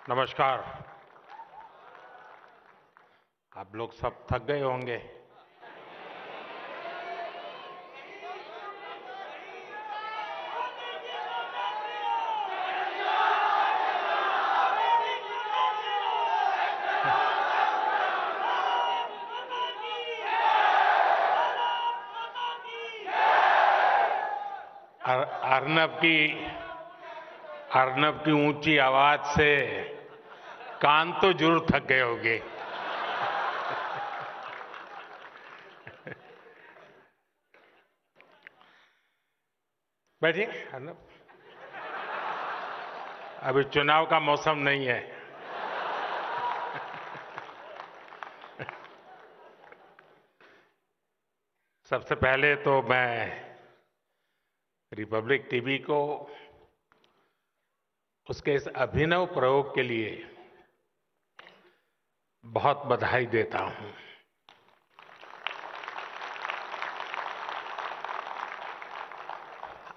नमस्कार। आप लोग सब थक गए होंगे। अर्नब की अर्नब की ऊंची आवाज से कान तो जरूर थक गए होंगे। बैठिए अर्नब, अभी चुनाव का मौसम नहीं है। सबसे पहले तो मैं रिपब्लिक टीवी को उसके इस अभिनव प्रयोग के लिए बहुत बधाई देता हूं।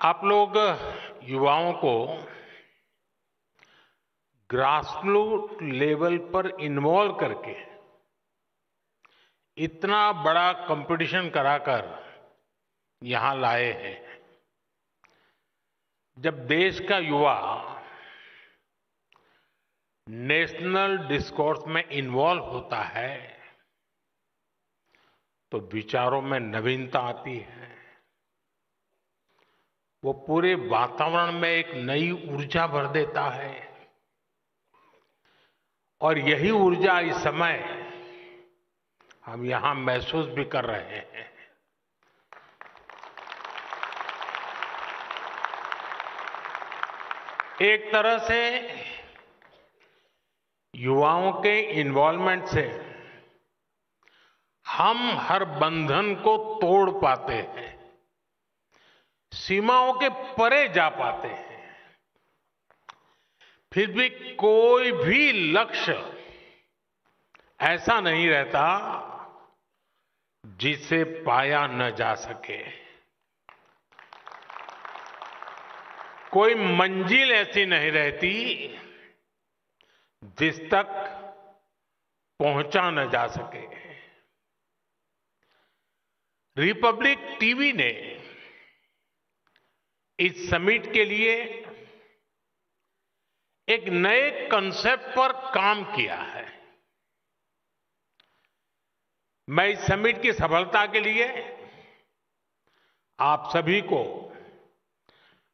आप लोग युवाओं को ग्रासरूट लेवल पर इन्वॉल्व करके इतना बड़ा कंपटीशन कराकर यहां लाए हैं। जब देश का युवा नेशनल डिस्कोर्स में इन्वॉल्व होता है तो विचारों में नवीनता आती है। वो पूरे वातावरण में एक नई ऊर्जा भर देता है और यही ऊर्जा इस समय हम यहां महसूस भी कर रहे हैं। एक तरह से युवाओं के इन्वॉल्वमेंट से हम हर बंधन को तोड़ पाते हैं, सीमाओं के परे जा पाते हैं। फिर भी कोई भी लक्ष्य ऐसा नहीं रहता जिसे पाया न जा सके। कोई मंजिल ऐसी नहीं रहती जिस तक पहुंचा न जा सके। रिपब्लिक टीवी ने इस समिट के लिए एक नए कंसेप्ट पर काम किया है। मैं इस समिट की सफलता के लिए आप सभी को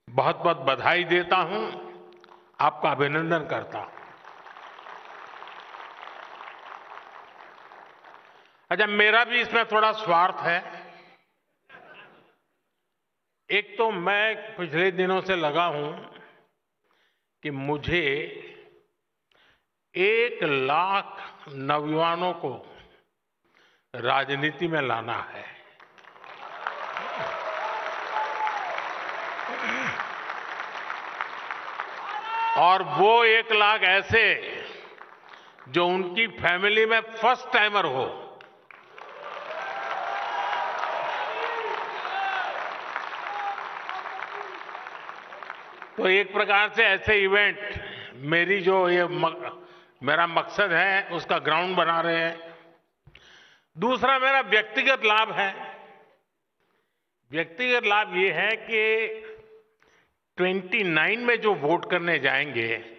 बहुत बहुत बधाई देता हूं, आपका अभिनंदन करता हूं। अच्छा, मेरा भी इसमें थोड़ा स्वार्थ है। एक तो मैं पिछले दिनों से लगा हूं कि मुझे 1 लाख नौजवानों को राजनीति में लाना है। और वो 1 लाख ऐसे जो उनकी फैमिली में फर्स्ट टाइमर हो। तो एक प्रकार से ऐसे इवेंट मेरी जो मेरा मकसद है उसका ग्राउंड बना रहे हैं। दूसरा मेरा व्यक्तिगत लाभ है। व्यक्तिगत लाभ ये है कि 29 में जो वोट करने जाएंगे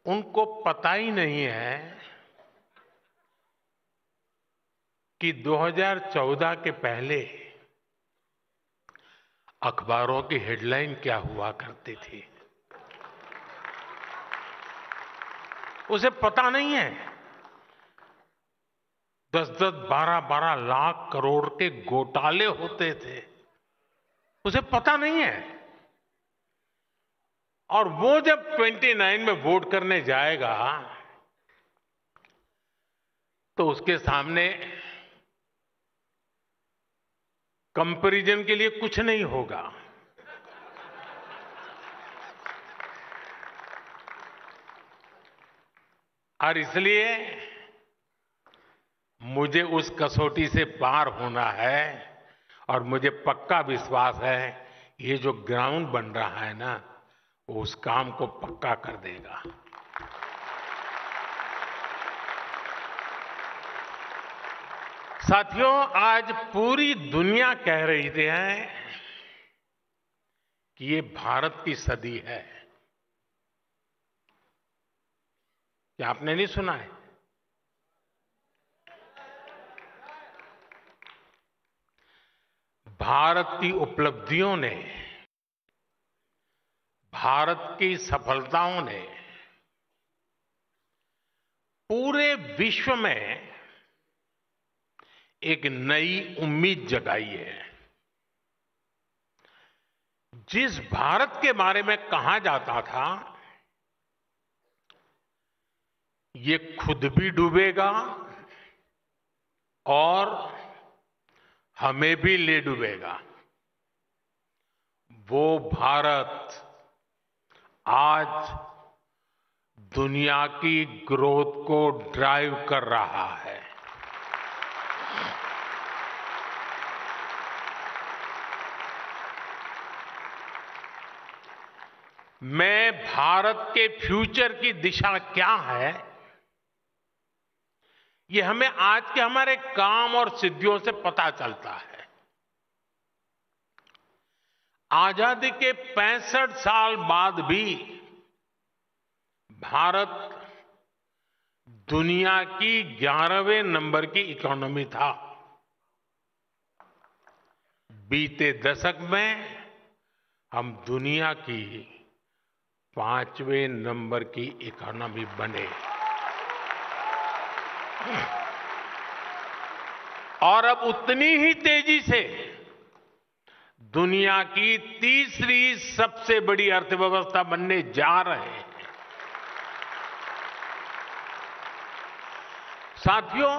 उनको पता ही नहीं है कि 2014 के पहले अखबारों की हेडलाइन क्या हुआ करती थी। उसे पता नहीं है 10-10, 12-12 लाख करोड़ के घोटाले होते थे। उसे पता नहीं है। और वो जब 29 में वोट करने जाएगा तो उसके सामने कंपैरिजन के लिए कुछ नहीं होगा। और इसलिए मुझे उस कसौटी से पार होना है और मुझे पक्का विश्वास है ये जो ग्राउंड बन रहा है ना, वो उस काम को पक्का कर देगा। साथियों, आज पूरी दुनिया कह रही है कि ये भारत की सदी है। क्या आपने नहीं सुना है? भारत की उपलब्धियों ने, भारत की सफलताओं ने पूरे विश्व में एक नई उम्मीद जगाई है। जिस भारत के बारे में कहा जाता था ये खुद भी डूबेगा और हमें भी ले डूबेगा, वो भारत आज दुनिया की ग्रोथ को ड्राइव कर रहा है। मैं भारत के फ्यूचर की दिशा क्या है, ये हमें आज के हमारे काम और सिद्धियों से पता चलता है। आजादी के 65 साल बाद भी भारत दुनिया की 11वें नंबर की इकोनॉमी था। बीते दशक में हम दुनिया की 5वें नंबर की इकोनॉमी बने और अब उतनी ही तेजी से दुनिया की तीसरी सबसे बड़ी अर्थव्यवस्था बनने जा रहे हैं। साथियों,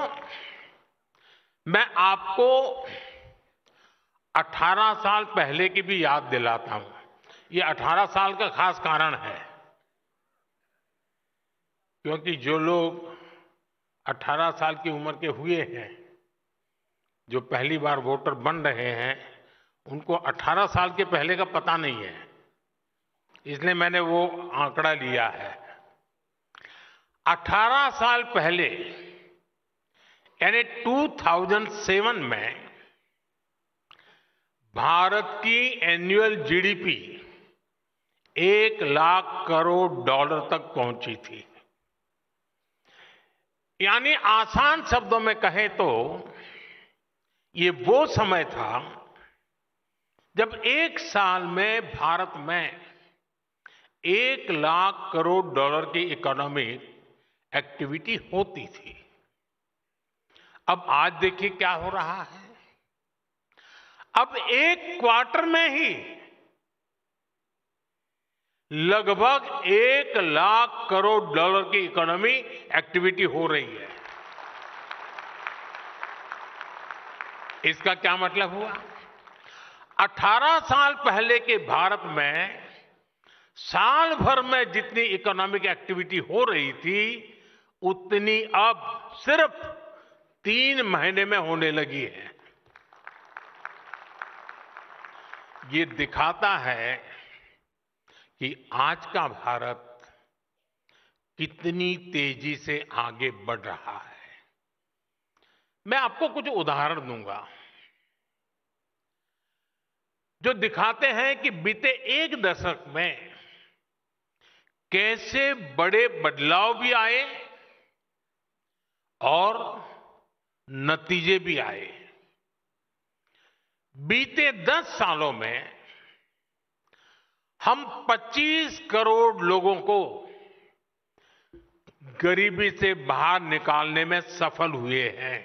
मैं आपको 18 साल पहले की भी याद दिलाता हूं। ये 18 साल का खास कारण है क्योंकि जो लोग 18 साल की उम्र के हुए हैं, जो पहली बार वोटर बन रहे हैं, उनको 18 साल के पहले का पता नहीं है, इसलिए मैंने वो आंकड़ा लिया है। 18 साल पहले यानी 2007 में भारत की annual GDP 1 lakh crore dollar तक पहुंची थी। यानी आसान शब्दों में कहें तो ये वो समय था जब एक साल में भारत में 1 लाख करोड़ डॉलर की इकोनॉमिक एक्टिविटी होती थी। अब आज देखिए क्या हो रहा है। अब एक क्वार्टर में ही लगभग 1 लाख करोड़ डॉलर की इकोनॉमी एक्टिविटी हो रही है। इसका क्या मतलब हुआ? 18 साल पहले के भारत में साल भर में जितनी इकोनॉमिक एक्टिविटी हो रही थी उतनी अब सिर्फ 3 महीने में होने लगी है। ये दिखाता है कि आज का भारत कितनी तेजी से आगे बढ़ रहा है। मैं आपको कुछ उदाहरण दूंगा जो दिखाते हैं कि बीते एक दशक में कैसे बड़े बदलाव भी आए और नतीजे भी आए। बीते 10 सालों में हम 25 करोड़ लोगों को गरीबी से बाहर निकालने में सफल हुए हैं।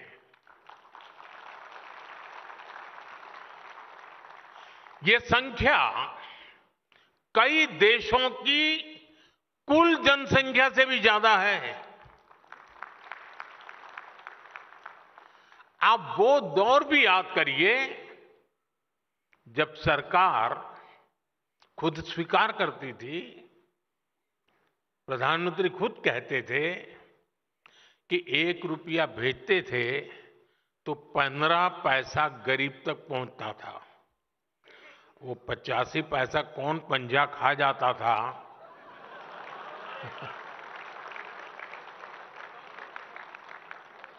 ये संख्या कई देशों की कुल जनसंख्या से भी ज्यादा है। आप वो दौर भी याद करिए जब सरकार खुद स्वीकार करती थी, प्रधानमंत्री खुद कहते थे कि 1 रुपया भेजते थे तो 15 पैसा गरीब तक पहुंचता था। वो 85 पैसा कौन पंजा खा जाता था।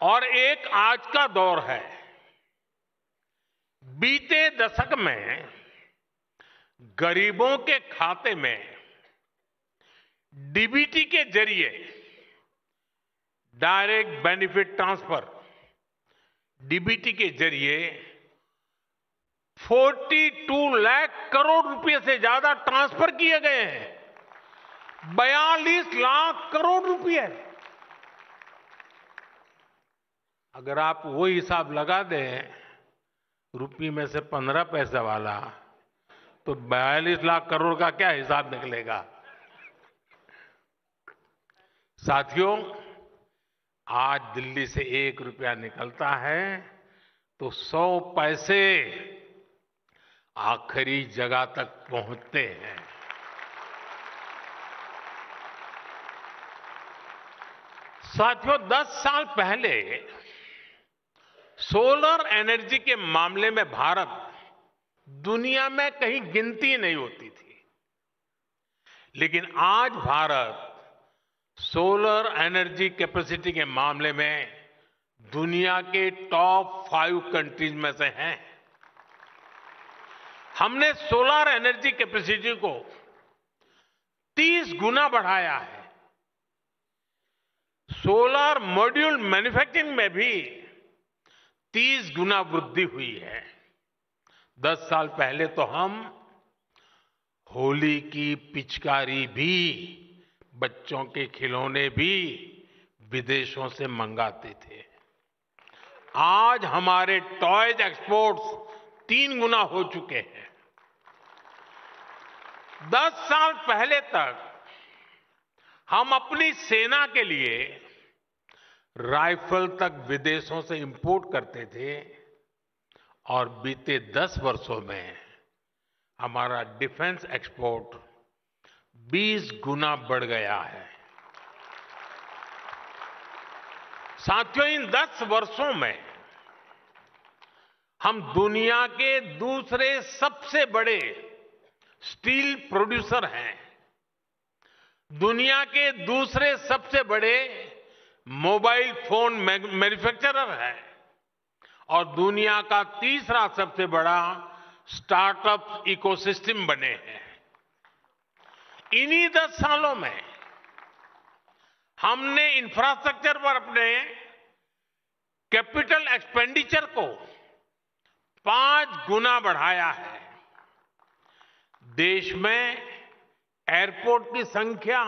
और एक आज का दौर है। बीते दशक में गरीबों के खाते में डीबीटी के जरिए डायरेक्ट बेनिफिट ट्रांसफर, डीबीटी के जरिए 42 लाख करोड़ रुपए से ज्यादा ट्रांसफर किए गए हैं। 42 लाख करोड़ रुपए। अगर आप वो हिसाब लगा दें रुपये में से 15 पैसे वाला, तो 42 लाख करोड़ का क्या हिसाब निकलेगा। साथियों, आज दिल्ली से 1 रुपया निकलता है तो 100 पैसे आखिरी जगह तक पहुंचते हैं। साथियों, 10 साल पहले सोलर एनर्जी के मामले में भारत दुनिया में कहीं गिनती नहीं होती थी। लेकिन आज भारत सोलर एनर्जी कैपेसिटी के मामले में दुनिया के टॉप 5 कंट्रीज में से हैं। हमने सोलर एनर्जी कैपेसिटी को 30 गुना बढ़ाया है। सोलर मॉड्यूल मैन्युफैक्चरिंग में भी 30 गुना वृद्धि हुई है। 10 साल पहले तो हम होली की पिचकारी भी, बच्चों के खिलौने भी विदेशों से मंगाते थे। आज हमारे टॉयज एक्सपोर्ट्स 3 गुना हो चुके हैं। 10 साल पहले तक हम अपनी सेना के लिए राइफल तक विदेशों से इंपोर्ट करते थे और बीते 10 वर्षों में हमारा डिफेंस एक्सपोर्ट 20 गुना बढ़ गया है। साथियों, इन 10 वर्षों में हम दुनिया के दूसरे सबसे बड़े स्टील प्रोड्यूसर हैं, दुनिया के दूसरे सबसे बड़े मोबाइल फोन मैन्युफैक्चरर है और दुनिया का तीसरा सबसे बड़ा स्टार्टअप इकोसिस्टम बने हैं। इन्हीं 10 सालों में हमने इंफ्रास्ट्रक्चर पर अपने कैपिटल एक्सपेंडिचर को 5 गुना बढ़ाया है। देश में एयरपोर्ट की संख्या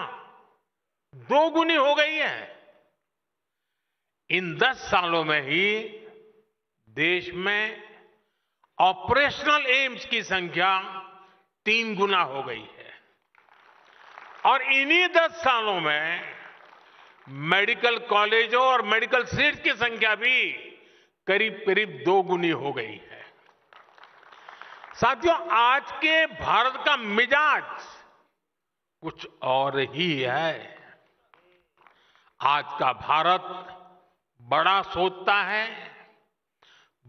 2 गुनी हो गई है। इन 10 सालों में ही देश में ऑपरेशनल एम्स की संख्या 3 गुना हो गई है और इन्हीं 10 सालों में मेडिकल कॉलेजों और मेडिकल सीट्स की संख्या भी करीब करीब 2 गुनी हो गई है। साथियों, आज के भारत का मिजाज कुछ और ही है। आज का भारत बड़ा सोचता है,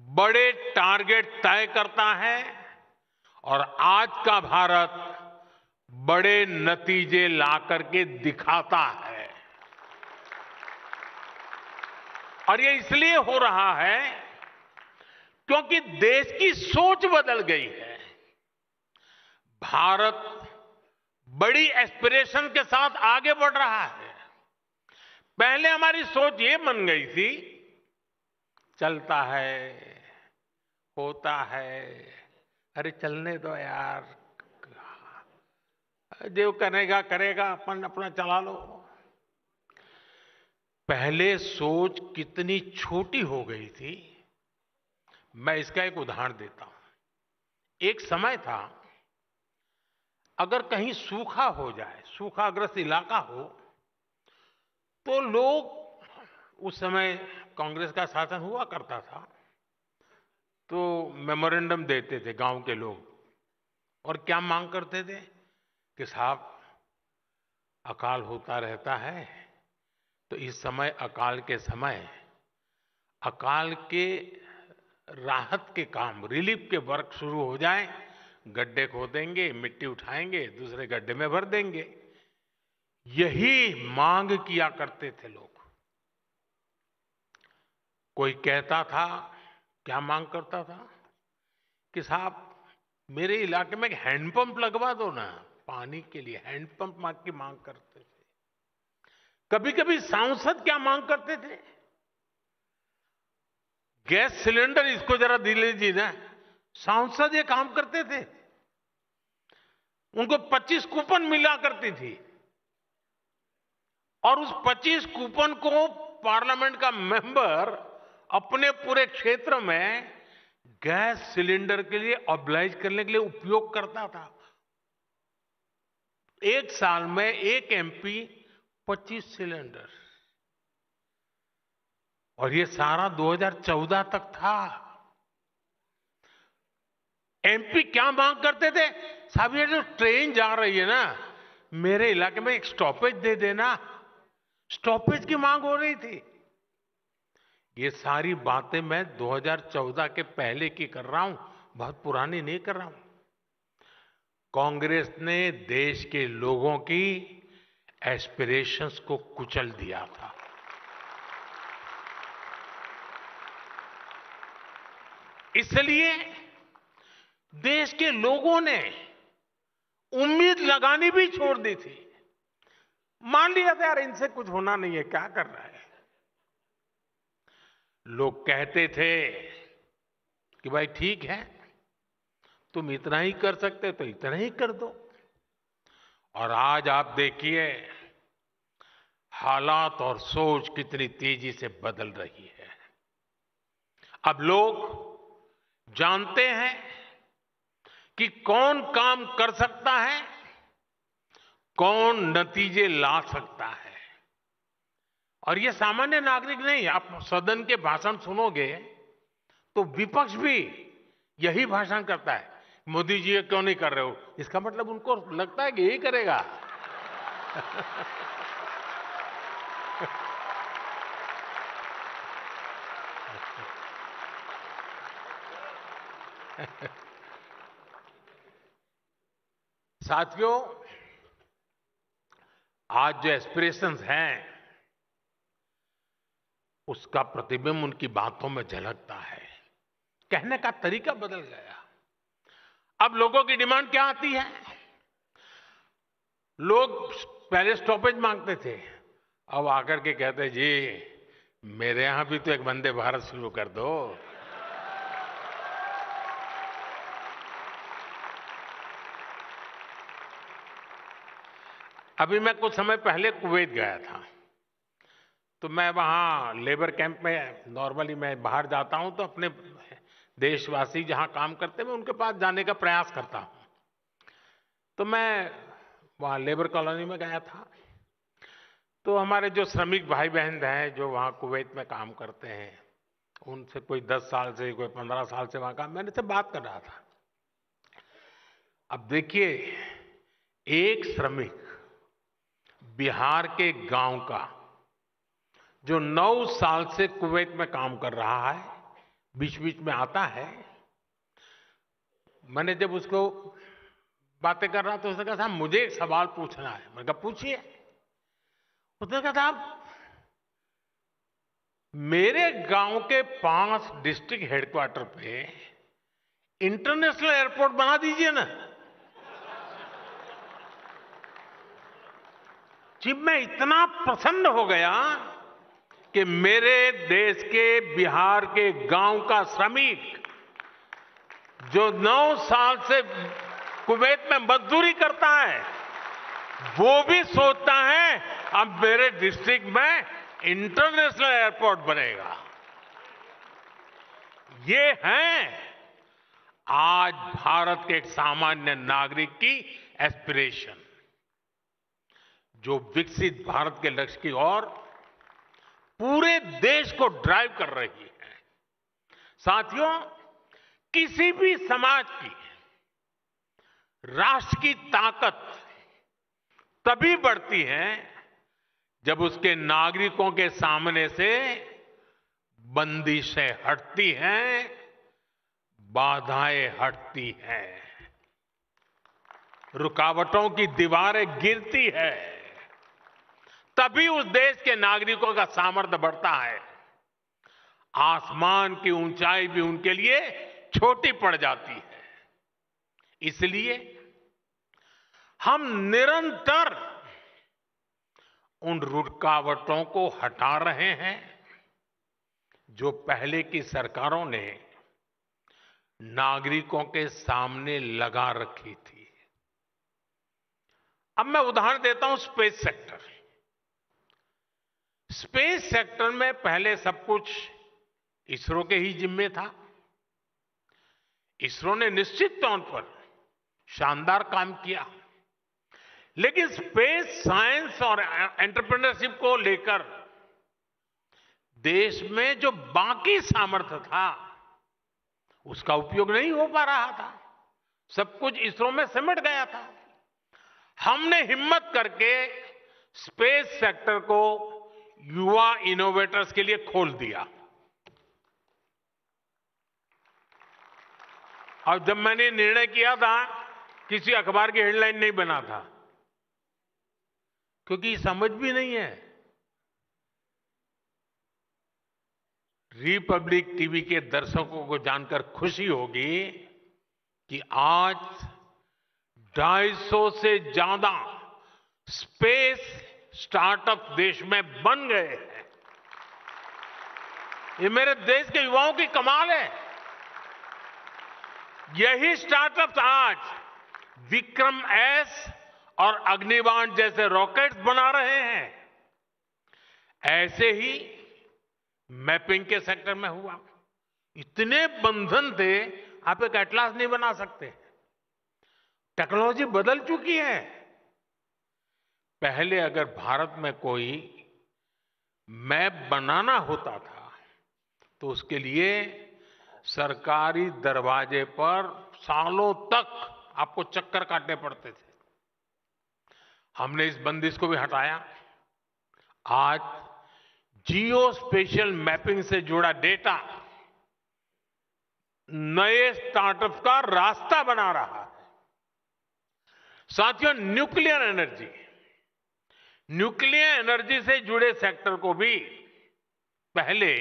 बड़े टारगेट तय करता है और आज का भारत बड़े नतीजे ला करके दिखाता है। और ये इसलिए हो रहा है क्योंकि देश की सोच बदल गई है। भारत बड़ी एस्पिरेशन के साथ आगे बढ़ रहा है। पहले हमारी सोच ये बन गई थी, चलता है, होता है, अरे चलने दो यार, जो करेगा करेगा, अपन अपना चला लो। पहले सोच कितनी छोटी हो गई थी। मैं इसका एक उदाहरण देता हूं। एक समय था, अगर कहीं सूखा हो जाए, सूखाग्रस्त इलाका हो, तो लोग, उस समय कांग्रेस का शासन हुआ करता था, तो मेमोरेंडम देते थे गांव के लोग और क्या मांग करते थे कि साहब अकाल होता रहता है, तो इस समय, अकाल के समय अकाल के राहत के काम, रिलीफ के वर्क शुरू हो जाए, गड्ढे खोदेंगे, मिट्टी उठाएंगे, दूसरे गड्ढे में भर देंगे। यही मांग किया करते थे लोग। कोई कहता था, क्या मांग करता था कि साहब मेरे इलाके में एक हैंडपंप लगवा दो ना, पानी के लिए हैंडपंप की मांग करते थे। कभी कभी सांसद क्या मांग करते थे, गैस सिलेंडर इसको जरा दे लीजिए ना। सांसद ये काम करते थे, उनको 25 कूपन मिला करती थी और उस 25 कूपन को पार्लियामेंट का मेंबर अपने पूरे क्षेत्र में गैस सिलेंडर के लिए ऑब्लाइज करने के लिए उपयोग करता था। एक साल में एक एमपी 25 सिलेंडर, और ये सारा 2014 तक था। एमपी क्या मांग करते थे, साहब ये जो ट्रेन जा रही है ना, मेरे इलाके में एक स्टॉपेज दे देना। स्टॉपेज की मांग हो रही थी। ये सारी बातें मैं 2014 के पहले की कर रहा हूं, बहुत पुरानी नहीं कर रहा हूं। कांग्रेस ने देश के लोगों की एस्पिरेशंस को कुचल दिया था। इसलिए देश के लोगों ने उम्मीद लगानी भी छोड़ दी थी। मान लिया था यार इनसे कुछ होना नहीं है, क्या कर रहा है। लोग कहते थे कि भाई ठीक है, तुम इतना ही कर सकते तो इतना ही कर दो। और आज आप देखिए हालात और सोच कितनी तेजी से बदल रही है। अब लोग जानते हैं कि कौन काम कर सकता है, कौन नतीजे ला सकता है। और ये सामान्य नागरिक नहीं, आप सदन के भाषण सुनोगे तो विपक्ष भी यही भाषण करता है, मोदी जी ये क्यों नहीं कर रहे हो। इसका मतलब उनको लगता है कि यही करेगा। साथियों, आज जो एस्पिरेशंस हैं उसका प्रतिबिंब उनकी बातों में झलकता है। कहने का तरीका बदल गया। अब लोगों की डिमांड क्या आती है, लोग पहले स्टॉपेज मांगते थे, अब आकर के कहते जी मेरे यहां भी तो एक वंदे भारत शुरू कर दो। अभी मैं कुछ समय पहले कुवैत गया था, तो मैं वहां लेबर कैंप में, नॉर्मली मैं बाहर जाता हूं तो अपने देशवासी जहां काम करते हैं मैं उनके पास जाने का प्रयास करता हूं। तो मैं वहां लेबर कॉलोनी में गया था, तो हमारे जो श्रमिक भाई बहन हैं जो वहां कुवैत में काम करते हैं, उनसे कोई 10 साल से, कोई 15 साल से वहां काम, मैंने से बात कर रहा था। अब देखिए, एक श्रमिक बिहार के गांव का जो 9 साल से कुवैत में काम कर रहा है, बीच बीच में आता है। मैंने जब उसको बातें कर रहा तो उसने कहा साहब मुझे एक सवाल पूछना है। मैंने कहा पूछिए। उसने कहा साहब मेरे गांव के 5 डिस्ट्रिक्ट हेडक्वार्टर पे इंटरनेशनल एयरपोर्ट बना दीजिए ना। जी मैं इतना प्रसन्न हो गया कि मेरे देश के बिहार के गांव का श्रमिक जो 9 साल से कुवैत में मजदूरी करता है, वो भी सोचता है अब मेरे डिस्ट्रिक्ट में इंटरनेशनल एयरपोर्ट बनेगा। ये है आज भारत के एक सामान्य नागरिक की एस्पिरेशन, जो विकसित भारत के लक्ष्य की ओर पूरे देश को ड्राइव कर रही है। साथियों, किसी भी समाज की, राष्ट्र की ताकत तभी बढ़ती है जब उसके नागरिकों के सामने से बंदिशें हटती हैं, बाधाएं हटती हैं, रुकावटों की दीवारें गिरती है, तभी उस देश के नागरिकों का सामर्थ्य बढ़ता है। आसमान की ऊंचाई भी उनके लिए छोटी पड़ जाती है। इसलिए हम निरंतर उन रुकावटों को हटा रहे हैं जो पहले की सरकारों ने नागरिकों के सामने लगा रखी थी। अब मैं उदाहरण देता हूं स्पेस सेक्टर। स्पेस सेक्टर में पहले सब कुछ इसरो के ही जिम्मे था। इसरो ने निश्चित तौर पर शानदार काम किया, लेकिन स्पेस साइंस और एंटरप्रेन्योरशिप को लेकर देश में जो बाकी सामर्थ्य था उसका उपयोग नहीं हो पा रहा था। सब कुछ इसरो में सिमट गया था। हमने हिम्मत करके स्पेस सेक्टर को युवा इनोवेटर्स के लिए खोल दिया। और जब मैंने निर्णय किया था, किसी अखबार की हेडलाइन नहीं बना था, क्योंकि समझ भी नहीं है। रिपब्लिक टीवी के दर्शकों को जानकर खुशी होगी कि आज 250 से ज्यादा स्पेस स्टार्टअप देश में बन गए हैं। ये मेरे देश के युवाओं की कमाल है। यही स्टार्टअप्स आज विक्रम एस और अग्निबाण जैसे रॉकेट्स बना रहे हैं। ऐसे ही मैपिंग के सेक्टर में हुआ। इतने बंधन थे, आप एक एटलास नहीं बना सकते। टेक्नोलॉजी बदल चुकी है। पहले अगर भारत में कोई मैप बनाना होता था तो उसके लिए सरकारी दरवाजे पर सालों तक आपको चक्कर काटने पड़ते थे। हमने इस बंदिश को भी हटाया। आज जियो स्पेशियल मैपिंग से जुड़ा डेटा नए स्टार्टअप का रास्ता बना रहा है। साथियों, न्यूक्लियर एनर्जी से जुड़े सेक्टर को भी पहले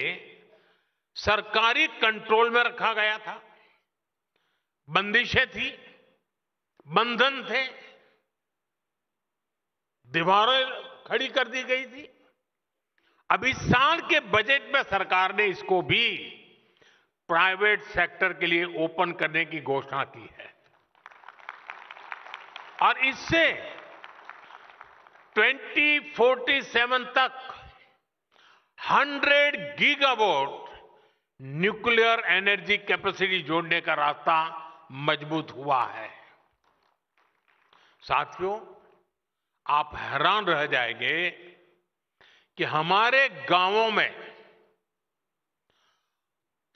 सरकारी कंट्रोल में रखा गया था। बंदिशें थी, बंधन थे, दीवारें खड़ी कर दी गई थी। अब इस साल के बजट में सरकार ने इसको भी प्राइवेट सेक्टर के लिए ओपन करने की घोषणा की है। और इससे 2047 तक 100 गीगावाट न्यूक्लियर एनर्जी कैपेसिटी जोड़ने का रास्ता मजबूत हुआ है। साथियों, आप हैरान रह जाएंगे कि हमारे गांवों में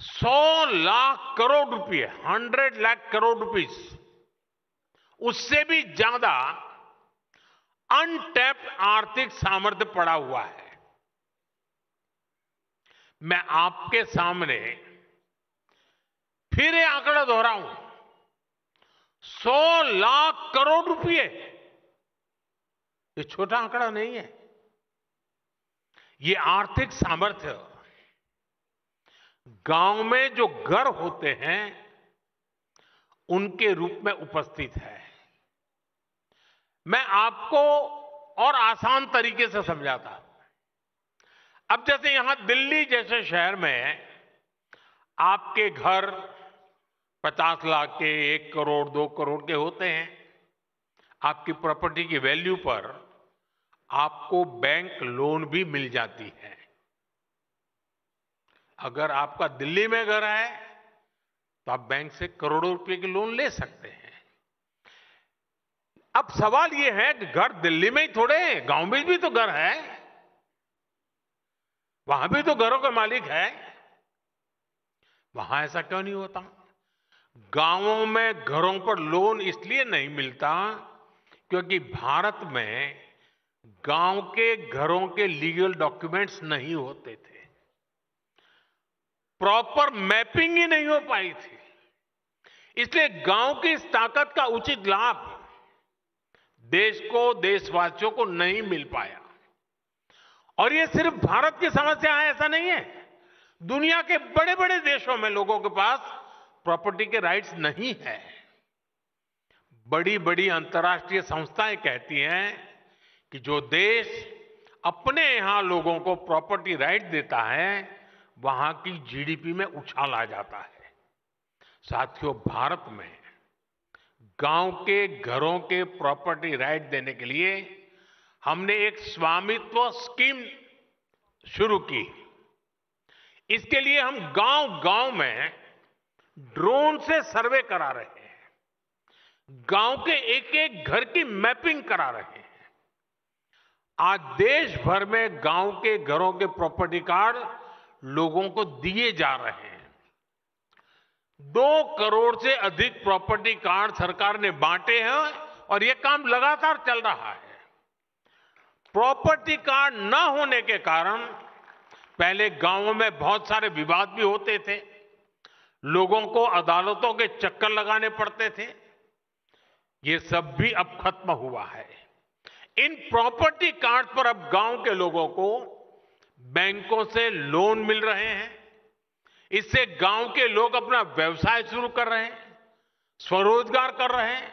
100 लाख करोड़ रुपए, 100 लाख करोड़ रुपीस, उससे भी ज्यादा अनटैप्ड आर्थिक सामर्थ्य पड़ा हुआ है। मैं आपके सामने फिर ये आंकड़ा दोहराऊं, 100 लाख करोड़ रुपए, ये छोटा आंकड़ा नहीं है। ये आर्थिक सामर्थ्य गांव में जो घर होते हैं उनके रूप में उपस्थित है। मैं आपको और आसान तरीके से समझाता हूं। अब जैसे यहां दिल्ली जैसे शहर में आपके घर 50 लाख के, 1 करोड़, 2 करोड़ के होते हैं। आपकी प्रॉपर्टी की वैल्यू पर आपको बैंक लोन भी मिल जाती है। अगर आपका दिल्ली में घर है तो आप बैंक से करोड़ों रुपए के लोन ले सकते हैं। अब सवाल यह है कि घर दिल्ली में ही थोड़े, गांव में भी तो घर है, वहां भी तो घरों के मालिक है। वहां ऐसा क्यों नहीं होता? गांवों में घरों पर लोन इसलिए नहीं मिलता क्योंकि भारत में गांव के घरों के लीगल डॉक्यूमेंट्स नहीं होते थे। प्रॉपर मैपिंग ही नहीं हो पाई थी। इसलिए गांव की इस ताकत का उचित लाभ देश को, देशवासियों को नहीं मिल पाया। और ये सिर्फ भारत की समस्या है ऐसा नहीं है। दुनिया के बड़े बड़े देशों में लोगों के पास प्रॉपर्टी के राइट्स नहीं है। बड़ी बड़ी अंतर्राष्ट्रीय संस्थाएं कहती हैं कि जो देश अपने यहां लोगों को प्रॉपर्टी राइट देता है, वहां की जीडीपी में उछाल आ जाता है। साथियों, भारत में गांव के घरों के प्रॉपर्टी राइट देने के लिए हमने एक स्वामित्व स्कीम शुरू की। इसके लिए हम गांव-गांव में ड्रोन से सर्वे करा रहे हैं, गांव के एक एक घर की मैपिंग करा रहे हैं। आज देश भर में गांव के घरों के प्रॉपर्टी कार्ड लोगों को दिए जा रहे हैं। 2 करोड़ से अधिक प्रॉपर्टी कार्ड सरकार ने बांटे हैं और यह काम लगातार चल रहा है। प्रॉपर्टी कार्ड न होने के कारण पहले गांवों में बहुत सारे विवाद भी होते थे, लोगों को अदालतों के चक्कर लगाने पड़ते थे। ये सब भी अब खत्म हुआ है। इन प्रॉपर्टी कार्ड पर अब गांव के लोगों को बैंकों से लोन मिल रहे हैं। इससे गांव के लोग अपना व्यवसाय शुरू कर रहे हैं, स्वरोजगार कर रहे हैं।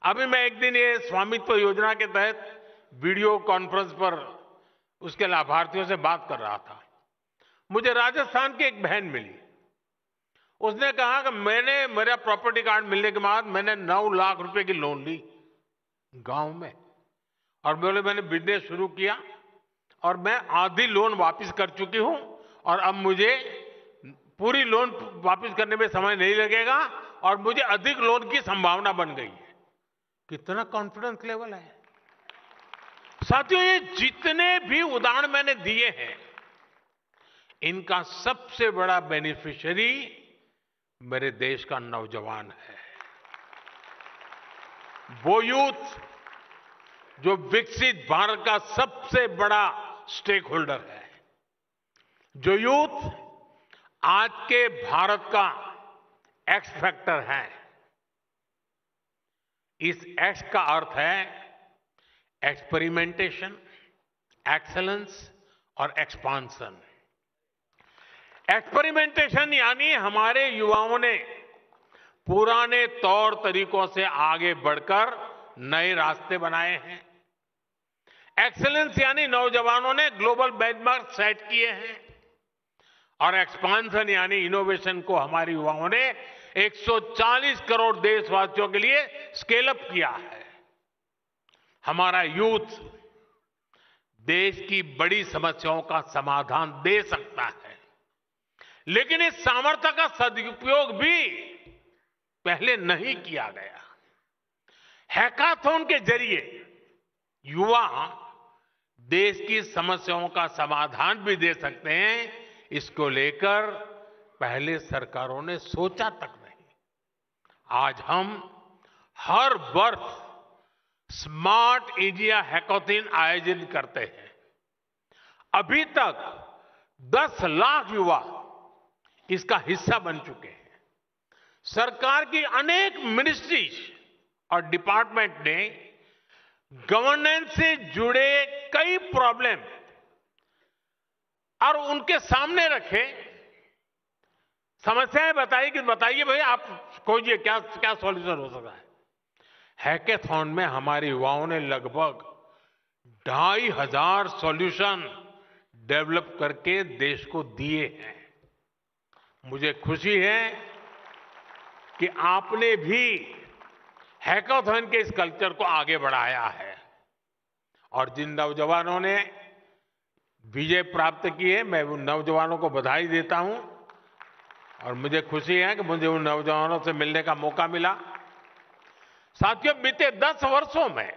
अभी मैं एक दिन ये स्वामित्व योजना के तहत वीडियो कॉन्फ्रेंस पर उसके लाभार्थियों से बात कर रहा था। मुझे राजस्थान की एक बहन मिली। उसने कहा कि मेरा प्रॉपर्टी कार्ड मिलने के बाद मैंने 9 लाख रुपए की लोन ली गांव में, और बोले मैंने बिजनेस शुरू किया और मैं आधी लोन वापस कर चुकी हूं और अब मुझे पूरी लोन वापस करने में समय नहीं लगेगा और मुझे अधिक लोन की संभावना बन गई है। कितना कॉन्फिडेंस लेवल है साथियों। ये जितने भी उदाहरण मैंने दिए हैं, इनका सबसे बड़ा बेनिफिशियरी मेरे देश का नौजवान है। वो यूथ जो विकसित भारत का सबसे बड़ा स्टेक होल्डर है, जो यूथ आज के भारत का एक्स फैक्टर है। इस एक्स का अर्थ है एक्सपेरिमेंटेशन, एक्सेलेंस और एक्सपांशन। एक्सपेरिमेंटेशन यानी हमारे युवाओं ने पुराने तौर तरीकों से आगे बढ़कर नए रास्ते बनाए हैं। एक्सेलेंस यानी नौजवानों ने ग्लोबल बेंचमार्क सेट किए हैं। और एक्सपांशन यानी इनोवेशन को हमारे युवाओं ने 140 करोड़ देशवासियों के लिए स्केल अप किया है। हमारा यूथ देश की बड़ी समस्याओं का समाधान दे सकता है, लेकिन इस सामर्थ्य का सदुपयोग भी पहले नहीं किया गया। हैकाथॉन के जरिए युवा देश की समस्याओं का समाधान भी दे सकते हैं। इसको लेकर पहले सरकारों ने सोचा तक नहीं। आज हम हर वर्ष स्मार्ट इंडिया हैकाथॉन आयोजित करते हैं। अभी तक 10 लाख युवा इसका हिस्सा बन चुके हैं। सरकार की अनेक मिनिस्ट्रीज और डिपार्टमेंट ने गवर्नेंस से जुड़े कई प्रॉब्लम और उनके सामने रखे, समस्याएं बताइए भाई आप खोजिए क्या क्या सॉल्यूशन हो सकता है। हैकाथॉन में हमारे युवाओं ने लगभग 2500 सॉल्यूशन डेवलप करके देश को दिए हैं। मुझे खुशी है कि आपने भी हैकाथॉन के इस कल्चर को आगे बढ़ाया है और जिन नौजवानों ने विजय प्राप्त की है, मैं उन नौजवानों को बधाई देता हूं और मुझे खुशी है कि मुझे उन नौजवानों से मिलने का मौका मिला। साथियों, बीते 10 वर्षों में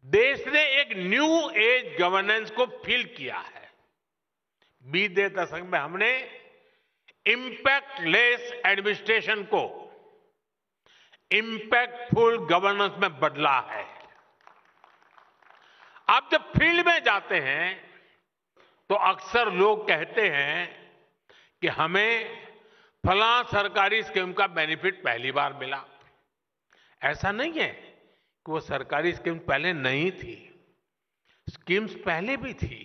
देश ने एक न्यू एज गवर्नेंस को फील किया है। बीते दशक में हमने इंपैक्ट लेस एडमिनिस्ट्रेशन को इंपैक्टफुल गवर्नेंस में बदला है। आप जब फील्ड में जाते हैं तो अक्सर लोग कहते हैं कि हमें फला सरकारी स्कीम का बेनिफिट पहली बार मिला। ऐसा नहीं है कि वो सरकारी स्कीम पहले नहीं थी, स्कीम्स पहले भी थी,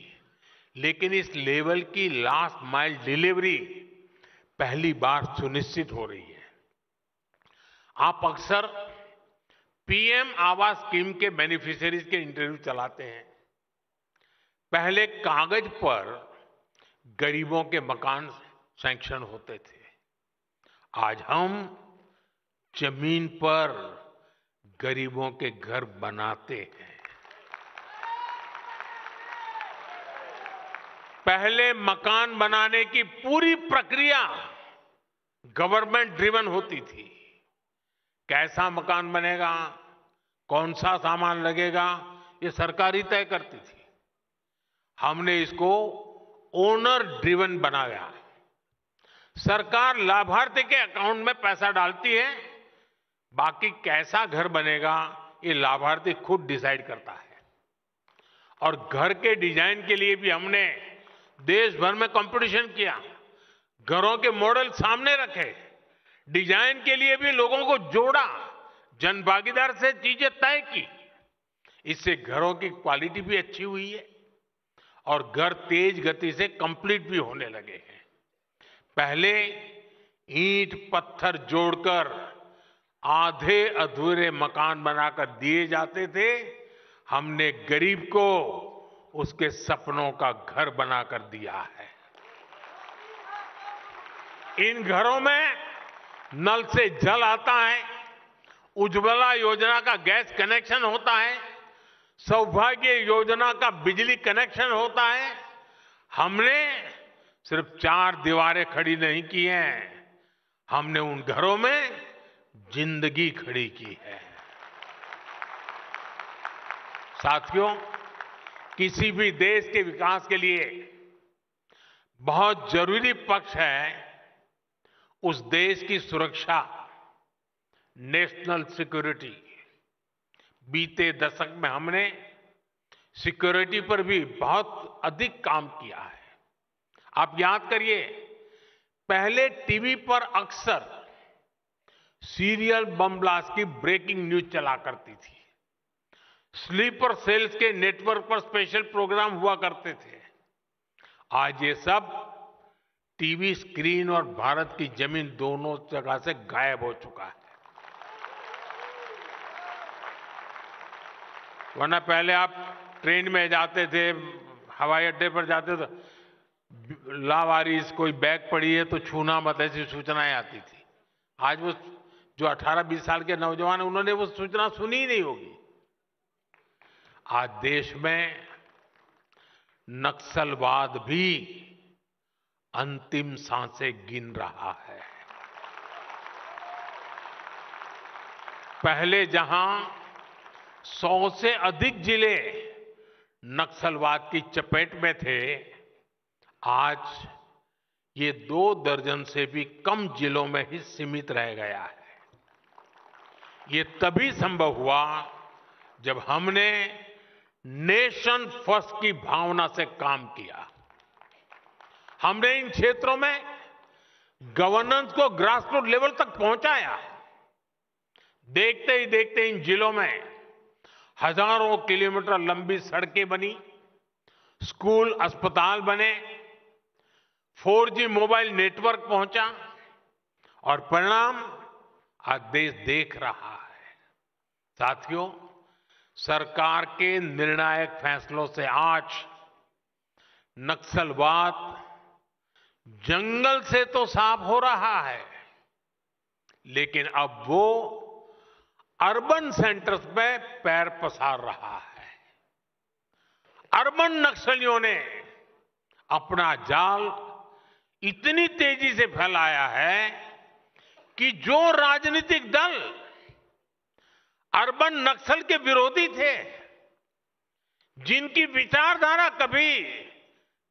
लेकिन इस लेवल की लास्ट माइल डिलीवरी पहली बार सुनिश्चित हो रही है। आप अक्सर पीएम आवास स्कीम के बेनिफिशियरीज के इंटरव्यू चलाते हैं। पहले कागज पर गरीबों के मकान सैंक्शन होते थे, आज हम जमीन पर गरीबों के घर बनाते हैं। पहले मकान बनाने की पूरी प्रक्रिया गवर्नमेंट ड्रिवन होती थी। कैसा मकान बनेगा, कौन सा सामान लगेगा, ये सरकार ही तय करती थी। हमने इसको ओनर ड्रिवन बनाया। सरकार लाभार्थी के अकाउंट में पैसा डालती है, बाकी कैसा घर बनेगा ये लाभार्थी खुद डिसाइड करता है। और घर के डिजाइन के लिए भी हमने देश भर में कंपटीशन किया, घरों के मॉडल सामने रखे, डिजाइन के लिए भी लोगों को जोड़ा, जनभागीदार से चीजें तय की। इससे घरों की क्वालिटी भी अच्छी हुई है और घर तेज गति से कंप्लीट भी होने लगे हैं। पहले ईंट पत्थर जोड़कर आधे अधूरे मकान बनाकर दिए जाते थे, हमने गरीब को उसके सपनों का घर बनाकर दिया है। इन घरों में नल से जल आता है, उज्ज्वला योजना का गैस कनेक्शन होता है, सौभाग्य योजना का बिजली कनेक्शन होता है। हमने सिर्फ 4 दीवारें खड़ी नहीं की हैं, हमने उन घरों में जिंदगी खड़ी की है। साथियों, किसी भी देश के विकास के लिए बहुत जरूरी पक्ष है उस देश की सुरक्षा, नेशनल सिक्योरिटी। बीते दशक में हमने सिक्योरिटी पर भी बहुत अधिक काम किया है। आप याद करिए, पहले टीवी पर अक्सर सीरियल बम ब्लास्ट की ब्रेकिंग न्यूज चला करती थी, स्लीपर सेल्स के नेटवर्क पर स्पेशल प्रोग्राम हुआ करते थे। आज ये सब टीवी स्क्रीन और भारत की जमीन दोनों जगह से गायब हो चुका है। वरना पहले आप ट्रेन में जाते थे, हवाई अड्डे पर जाते थे, लावारिस कोई बैग पड़ी है तो छूना मत, ऐसी सूचनाएं आती थी। आज वो जो 18-20 साल के नौजवान हैं, उन्होंने वो सूचना सुनी ही नहीं होगी। आज देश में नक्सलवाद भी अंतिम सांसें गिन रहा है। पहले जहां 100 से अधिक जिले नक्सलवाद की चपेट में थे, आज ये 2 दर्जन से भी कम जिलों में ही सीमित रह गया है। ये तभी संभव हुआ जब हमने नेशन फर्स्ट की भावना से काम किया। हमने इन क्षेत्रों में गवर्नेंस को ग्रासरूट लेवल तक पहुंचाया। देखते ही देखते इन जिलों में हजारों किलोमीटर लंबी सड़कें बनी, स्कूल अस्पताल बने, 4G मोबाइल नेटवर्क पहुंचा और परिणाम आज देश देख रहा है। साथियों, सरकार के निर्णायक फैसलों से आज नक्सलवाद जंगल से तो साफ हो रहा है, लेकिन अब वो अर्बन सेंटर्स में पैर पसार रहा है। अर्बन नक्सलियों ने अपना जाल इतनी तेजी से फैलाया है कि जो राजनीतिक दल अर्बन नक्सल के विरोधी थे, जिनकी विचारधारा कभी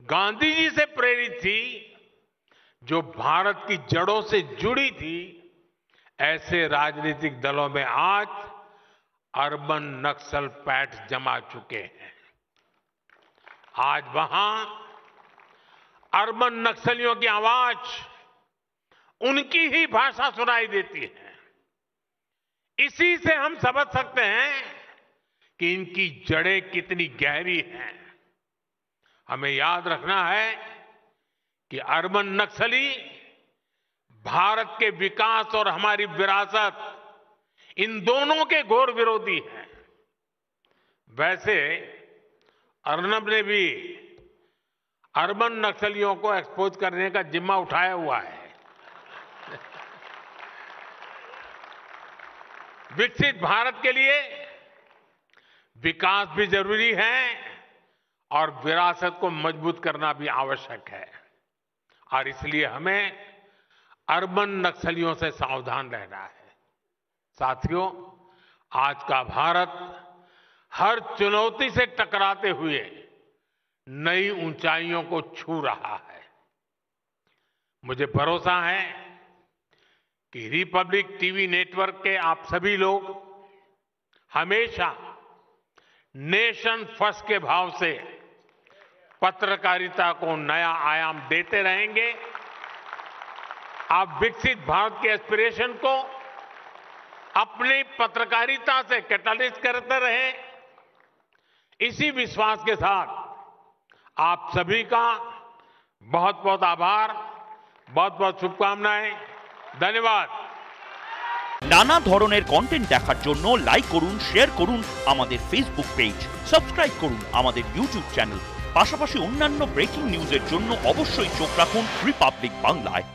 गांधी जी से प्रेरित थी, जो भारत की जड़ों से जुड़ी थी, ऐसे राजनीतिक दलों में आज अर्बन नक्सल पैठ जमा चुके हैं। आज वहां अर्बन नक्सलियों की आवाज उनकी ही भाषा सुनाई देती है। इसी से हम समझ सकते हैं कि इनकी जड़ें कितनी गहरी हैं। हमें याद रखना है कि अर्बन नक्सली भारत के विकास और हमारी विरासत, इन दोनों के घोर विरोधी हैं। वैसे अर्नब ने भी अर्बन नक्सलियों को एक्सपोज करने का जिम्मा उठाया हुआ है। विकसित भारत के लिए विकास भी जरूरी है और विरासत को मजबूत करना भी आवश्यक है, और इसलिए हमें अर्बन नक्सलियों से सावधान रहना है। साथियों, आज का भारत हर चुनौती से टकराते हुए नई ऊंचाइयों को छू रहा है। मुझे भरोसा है कि रिपब्लिक टीवी नेटवर्क के आप सभी लोग हमेशा नेशन फर्स्ट के भाव से पत्रकारिता को नया आयाम देते रहेंगे। आप विकसित भारत के एस्पिरेशन को अपनी पत्रकारिता से कैटलिस्ट करते रहे। इसी विश्वास के साथ आप सभी का बहुत बहुत आभार, बहुत बहुत शुभकामनाएं। धन्यवाद। নানা ধরনের কন্টেন্ট দেখার জন্য লাইক করুন, শেয়ার করুন আমাদের ফেসবুক পেজ, সাবস্ক্রাইব করুন আমাদের ইউটিউব চ্যানেল। পাশাপাশি অন্যান্য ব্রেকিং নিউজের জন্য অবশ্যই চোখ রাখুন রিপাবলিক বাংলায়।